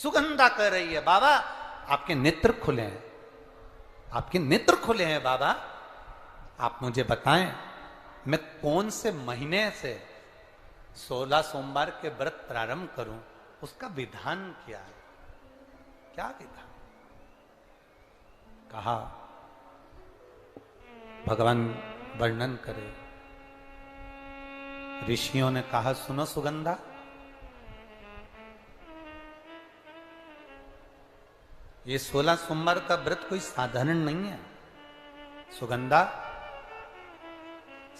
सुगंधा कह रही है, बाबा आपके नेत्र खुले हैं, आपके नेत्र खुले हैं बाबा, आप मुझे बताएं मैं कौन से महीने से 16 सोमवार के व्रत प्रारंभ करूं, उसका विधान क्या है, क्या विधान। कहा भगवान वर्णन करे। ऋषियों ने कहा सुनो सुगंधा, ये 16 सोमवार का व्रत कोई साधारण नहीं है। सुगंधा,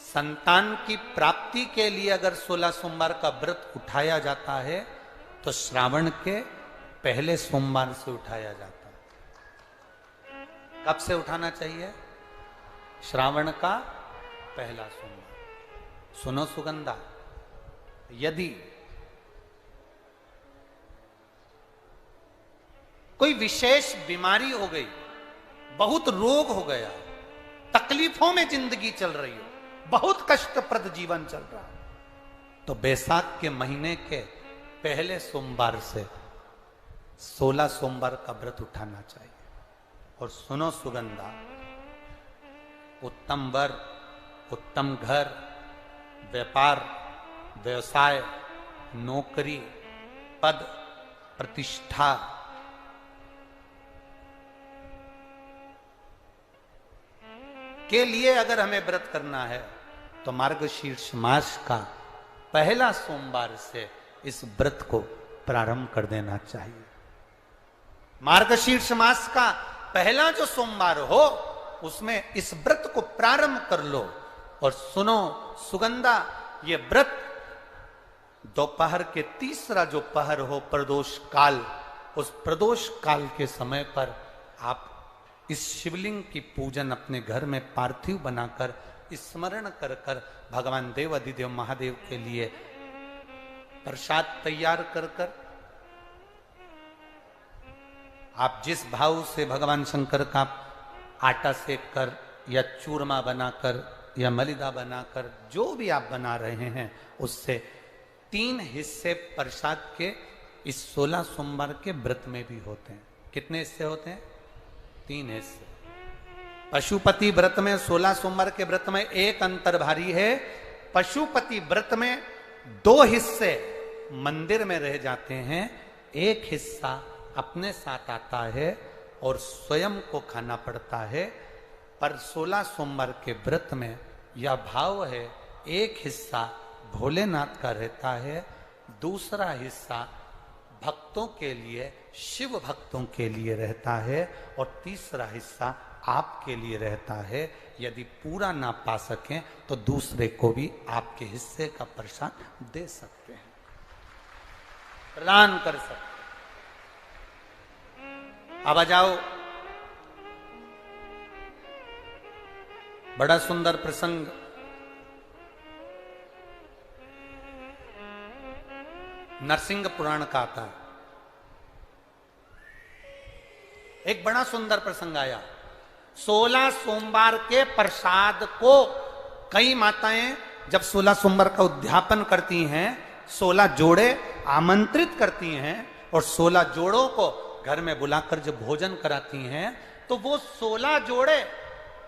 संतान की प्राप्ति के लिए अगर 16 सोमवार का व्रत उठाया जाता है तो श्रावण के पहले सोमवार से उठाया जाता है। कब से उठाना चाहिए? श्रावण का पहला सोमवार। सुनो सुगंधा, यदि कोई विशेष बीमारी हो गई, बहुत रोग हो गया, तकलीफों में जिंदगी चल रही हो, बहुत कष्टप्रद जीवन चल रहा है, तो बैसाख के महीने के पहले सोमवार से 16 सोमवार का व्रत उठाना चाहिए। और सुनो सुगंधा, उत्तम वर, उत्तम घर, व्यापार, व्यवसाय, नौकरी, पद, प्रतिष्ठा, के लिए अगर हमें व्रत करना है तो मार्गशीर्ष मास का पहला सोमवार से इस व्रत को प्रारंभ कर देना चाहिए। मार्गशीर्ष मास का पहला जो सोमवार हो उसमें इस व्रत को प्रारंभ कर लो। और सुनो सुगंधा, ये व्रत दोपहर के तीसरा जो पहर हो, प्रदोष काल, उस प्रदोष काल के समय पर आप इस शिवलिंग की पूजन अपने घर में पार्थिव बनाकर स्मरण कर कर भगवान देव अधिदेव महादेव के लिए प्रसाद तैयार कर कर, आप जिस भाव से भगवान शंकर का आटा सेक कर या चूरमा बनाकर या मलिदा बनाकर जो भी आप बना रहे हैं, उससे 3 हिस्से प्रसाद के इस 16 सोमवार के व्रत में भी होते हैं। कितने हिस्से होते हैं? 3 हिस्से। पशुपति व्रत में 16 सोमवार के व्रत में एक अंतर भारी है। पशुपति व्रत में 2 हिस्से मंदिर में रह जाते हैं, एक हिस्सा अपने साथ आता है और स्वयं को खाना पड़ता है। पर 16 सोमवार के व्रत में यह भाव है, एक हिस्सा भोलेनाथ का रहता है, दूसरा हिस्सा भक्तों के लिए, शिव भक्तों के लिए रहता है, और तीसरा हिस्सा आपके लिए रहता है। यदि पूरा ना पा सकें तो दूसरे को भी आपके हिस्से का प्रसाद दे सकते हैं, प्रदान कर सकते हैं। अब आ जाओ, बड़ा सुंदर प्रसंग। नरसिंह पुराण का आता है। एक बड़ा सुंदर प्रसंग आया। 16 सोमवार के प्रसाद को कई माताएं जब 16 सोमवार का उद्यापन करती हैं, 16 जोड़े आमंत्रित करती हैं और 16 जोड़ों को घर में बुलाकर जब भोजन कराती हैं, तो वो 16 जोड़े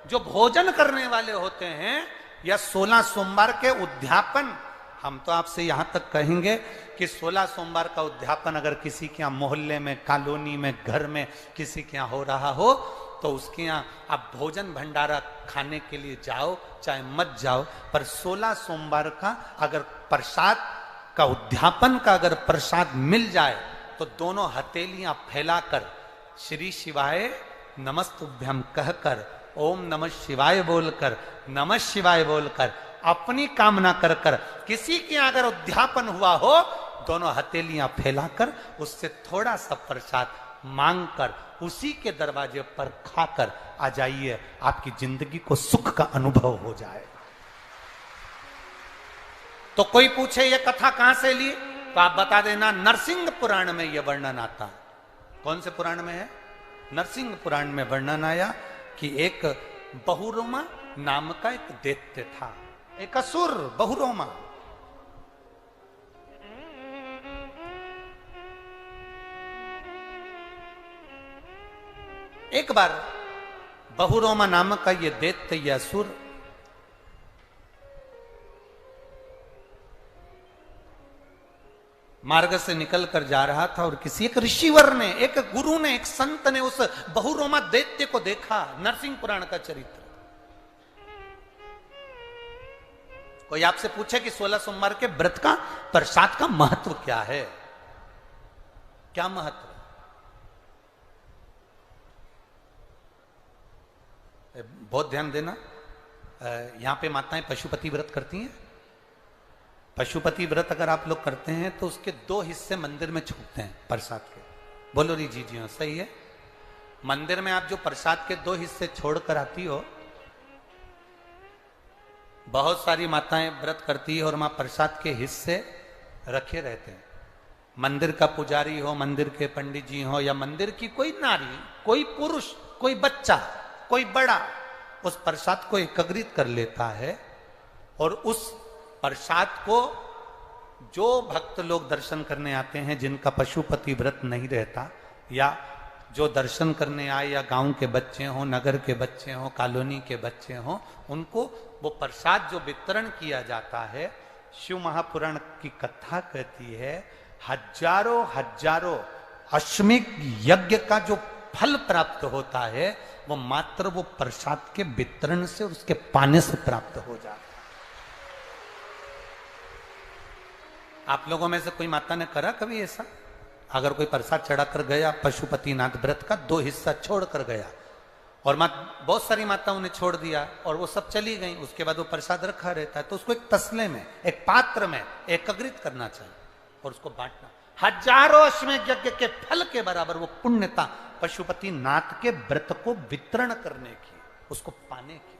जो भोजन करने वाले होते हैं या 16 सोमवार के उद्यापन, हम तो आपसे यहां तक कहेंगे कि 16 सोमवार का उद्यापन अगर किसी के यहाँ मोहल्ले में, कॉलोनी में, घर में किसी के यहाँ हो रहा हो तो उसके यहाँ आप भोजन भंडारा खाने के लिए जाओ चाहे मत जाओ, पर 16 सोमवार का अगर प्रसाद का उद्यापन का अगर प्रसाद मिल जाए तो दोनों हथेलियां फैलाकर श्री शिवाय नमस्तुभ्यम कहकर, ओम नमः शिवाय बोलकर, नमः शिवाय बोलकर, अपनी कामना कर कर, किसी के अगर उद्यापन हुआ हो, दोनों हथेलियां फैलाकर उससे थोड़ा सा प्रसाद मांगकर उसी के दरवाजे पर खाकर आ जाइए, आपकी जिंदगी को सुख का अनुभव हो जाए। तो कोई पूछे ये कथा कहां से ली, तो आप बता देना नरसिंह पुराण में यह वर्णन आता है। कौन से पुराण में है? नरसिंह पुराण में वर्णन आया कि एक बहुरोमा नाम का एक दैत्य था, एक असुर बहुरोमा। एक बार बहुरोमा नामक का ये दैत्य या असुर मार्ग से निकल कर जा रहा था और किसी एक ऋषिवर ने, एक गुरु ने, एक संत ने उस बहुरोमा दैत्य को देखा। नरसिंह पुराण का चरित्र। कोई आपसे पूछे कि 16 सोमवार के व्रत का प्रसाद का महत्व क्या है, क्या महत्व? बहुत ध्यान देना, यहां पे माताएं पशुपति व्रत करती हैं। पशुपति व्रत अगर आप लोग करते हैं तो उसके 2 हिस्से मंदिर में छूटते हैं प्रसाद के। बोलो री जी हाँ, सही है। मंदिर में आप जो प्रसाद के 2 हिस्से छोड़कर आती हो, बहुत सारी माताएं व्रत करती है और वहां प्रसाद के हिस्से रखे रहते हैं। मंदिर का पुजारी हो, मंदिर के पंडित जी हो, या मंदिर की कोई नारी, कोई पुरुष, कोई बच्चा, कोई बड़ा, उस प्रसाद को एकत्रित कर लेता है और उस प्रसाद को जो भक्त लोग दर्शन करने आते हैं, जिनका पशुपति व्रत नहीं रहता, या जो दर्शन करने आए, या गांव के बच्चे हों, नगर के बच्चे हों, कॉलोनी के बच्चे हों, उनको वो प्रसाद जो वितरण किया जाता है, शिव महापुराण की कथा कहती है, हजारों हजारों अश्वमेध यज्ञ का जो फल प्राप्त होता है, वो मात्र वो प्रसाद के वितरण से और उसके पाने से प्राप्त हो जाता है। आप लोगों में से कोई माता ने करा कभी ऐसा? अगर कोई प्रसाद चढ़ाकर गया, पशुपतिनाथ व्रत का 2 हिस्सा छोड़कर गया, और बहुत सारी माताओं ने छोड़ दिया और वो सब चली गई, उसके बाद वो प्रसाद रखा रहता है, तो उसको एक तसले में, एक पात्र में एकत्रित करना चाहिए और उसको बांटना। हजारों अश्वमेध यज्ञ के फल के बराबर वो पुण्यता पशुपतिनाथ के व्रत को वितरण करने की, उसको पाने की।